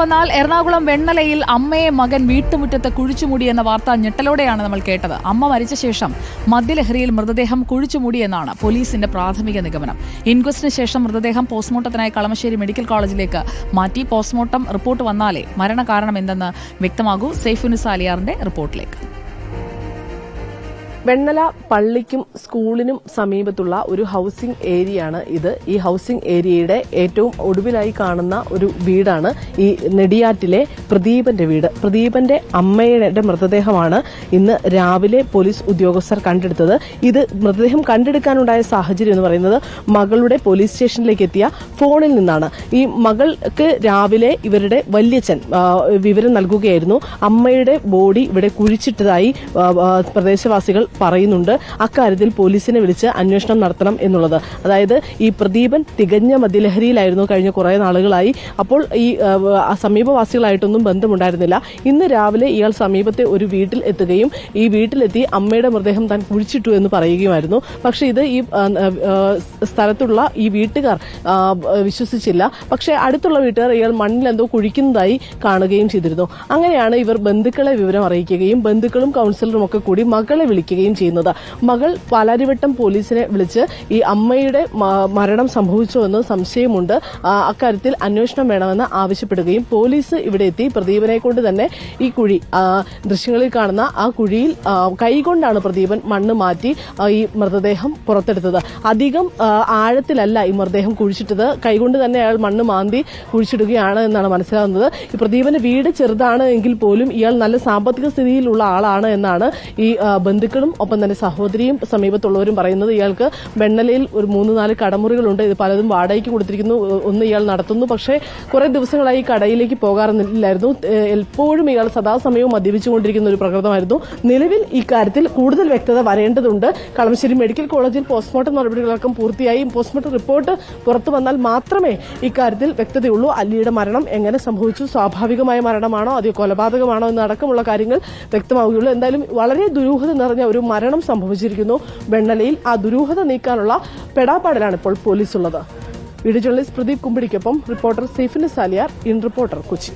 എന്നാൽ എറണാകുളം വെണ്ണലയിൽ അമ്മയെ മകൻ വീട്ടുമുറ്റത്ത് കുഴിച്ചുമൂടിയെന്ന വാർത്ത ഞെട്ടലോടെയാണ് നമ്മൾ കേട്ടത്. അമ്മ മരിച്ച ശേഷം മദ്യലഹരിയിൽ മൃതദേഹം കുഴിച്ചുമൂടിയെന്നാണ് പോലീസിന്റെ പ്രാഥമിക നിഗമനം. ഇൻക്വസ്റ്റിന് ശേഷം മൃതദേഹം പോസ്റ്റ്മോർട്ടത്തിനായി കളമശ്ശേരി മെഡിക്കൽ കോളേജിലേക്ക് മാറ്റി. പോസ്റ്റ്മോർട്ടം റിപ്പോർട്ട് വന്നാലേ മരണകാരണം എന്തെന്ന് വ്യക്തമാകൂ. സൈഫുനിസ അലിയാറിന്റെ റിപ്പോർട്ടിലേക്ക്. വെണ്ണല പള്ളിക്കും സ്കൂളിനും സമീപത്തുള്ള ഒരു ഹൌസിംഗ് ഏരിയയാണ് ഇത്. ഈ ഹൌസിംഗ് ഏരിയയുടെ ഏറ്റവും ഒടുവിലായി കാണുന്ന ഒരു വീടാണ് ഈ നെടിയാറ്റിലെ പ്രദീപന്റെ വീട്. പ്രദീപന്റെ അമ്മയുടെ മൃതദേഹമാണ് ഇന്ന് രാവിലെ പോലീസ് ഉദ്യോഗസ്ഥർ കണ്ടെടുത്തത്. ഇത് മൃതദേഹം കണ്ടെടുക്കാനുണ്ടായ സാഹചര്യം എന്ന് പറയുന്നത് മകളുടെ പോലീസ് സ്റ്റേഷനിലേക്ക് എത്തിയ ഫോണിൽ നിന്നാണ്. ഈ മകൾക്ക് രാവിലെ ഇവരുടെ വല്യച്ഛൻ വിവരം നൽകുകയായിരുന്നു. അമ്മയുടെ ബോഡി ഇവിടെ കുഴിച്ചിട്ടതായി പ്രദേശവാസികൾ പറയുന്നുണ്ട്. അക്കാര്യത്തിൽ പോലീസിനെ വിളിച്ച് അന്വേഷണം നടത്തണം എന്നുള്ളത്. അതായത് ഈ പ്രദീപൻ തികഞ്ഞ മദ്യലഹരിയിലായിരുന്നു കഴിഞ്ഞ കുറെ നാളുകളായി. അപ്പോൾ ഈ സമീപവാസികളായിട്ടൊന്നും ബന്ധമുണ്ടായിരുന്നില്ല. ഇന്ന് രാവിലെ ഇയാൾ സമീപത്തെ ഒരു വീട്ടിൽ എത്തുകയും ഈ വീട്ടിലെത്തി അമ്മയുടെ മൃതദേഹം താൻ കുഴിച്ചിട്ടു എന്ന് പറയുകയുമായിരുന്നു. പക്ഷെ ഇത് ഈ സ്ഥലത്തുള്ള ഈ വീട്ടുകാർ വിശ്വസിച്ചില്ല. പക്ഷെ അടുത്തുള്ള വീട്ടുകാർ ഇയാൾ മണ്ണിൽ എന്തോ കുഴിക്കുന്നതായി കാണുകയും ചെയ്തിരുന്നു. അങ്ങനെയാണ് ഇവർ ബന്ധുക്കളെ വിവരം അറിയിക്കുകയും ബന്ധുക്കളും കൌൺസിലറും ഒക്കെ കൂടി മകളെ വിളിക്കുകയും ചെയ്യുന്നത്. മകൾ പാലാരിവട്ടം പോലീസിനെ വിളിച്ച് ഈ അമ്മയുടെ മരണം സംഭവിച്ചോ എന്ന് സംശയമുണ്ട്, അക്കാര്യത്തിൽ അന്വേഷണം വേണമെന്ന് ആവശ്യപ്പെടുകയും പോലീസ് ഇവിടെ എത്തി പ്രദീപനെ കൊണ്ട് തന്നെ ഈ കുഴി, ദൃശ്യങ്ങളിൽ കാണുന്ന ആ കുഴിയിൽ കൈകൊണ്ടാണ് പ്രദീപൻ മണ്ണ് മാറ്റി ഈ മൃതദേഹം പുറത്തെടുത്തത്. അധികം ആഴത്തിലല്ല ഈ മൃതദേഹം കുഴിച്ചിട്ടത്. കൈകൊണ്ട് തന്നെ അയാൾ മണ്ണ് മാന്തി കുഴിച്ചിടുകയാണ് എന്നാണ് മനസ്സിലാകുന്നത്. ഈ പ്രദീപന്റെ വീട് ചെറുതാണ് എങ്കിൽ പോലും ഇയാൾ നല്ല സാമ്പത്തിക സ്ഥിതിയിലുള്ള ആളാണ് എന്നാണ് ഈ ബന്ധുക്കളും ഒപ്പം തന്നെ സഹോദരിയും സമീപത്തുള്ളവരും പറയുന്നത്. ഇയാൾക്ക് വെണ്ണലയിൽ ഒരു 3-4 കടമുറികളുണ്ട്. ഇത് പലതും വാടകയ്ക്ക് കൊടുത്തിരിക്കുന്നു. ഒന്ന് ഇയാൾ നടത്തുന്നു. പക്ഷേ കുറെ ദിവസങ്ങളായി കടയിലേക്ക് പോകാറില്ലായിരുന്നു. എപ്പോഴും ഇയാൾ സദാസമയവും മദ്യപിച്ചുകൊണ്ടിരിക്കുന്ന ഒരു പ്രകൃതമായിരുന്നു. നിലവിൽ ഇക്കാര്യത്തിൽ കൂടുതൽ വ്യക്തത വരേണ്ടതുണ്ട്. കളമശ്ശേരി മെഡിക്കൽ കോളേജിൽ പോസ്റ്റ്മോർട്ടം നടപടികളടക്കം പൂർത്തിയായി. പോസ്റ്റ്മോർട്ടം റിപ്പോർട്ട് പുറത്തു വന്നാൽ മാത്രമേ ഇക്കാര്യത്തിൽ വ്യക്തതയുള്ളൂ. അല്ലിയുടെ മരണം എങ്ങനെ സംഭവിച്ചു, സ്വാഭാവികമായ മരണമാണോ അതോ കൊലപാതകമാണോ എന്നടക്കമുള്ള കാര്യങ്ങൾ വ്യക്തമാവുകയുള്ളൂ. എന്തായാലും വളരെ ദുരൂഹത നിറഞ്ഞ ഒരു മരണം സംഭവിച്ചിരിക്കുന്നു വെണ്ണലയിൽ. ആ ദുരൂഹത നീക്കാനുള്ള പെടാപ്പാടിലാണ് ഇപ്പോൾ പോലീസുള്ളത്. വീഡിയോ ജേർണലിസ്റ്റ് പ്രദീപ് കുമ്പിടിക്കൊപ്പം reporter Saifunisa Aliyar, in reporter, Kochi.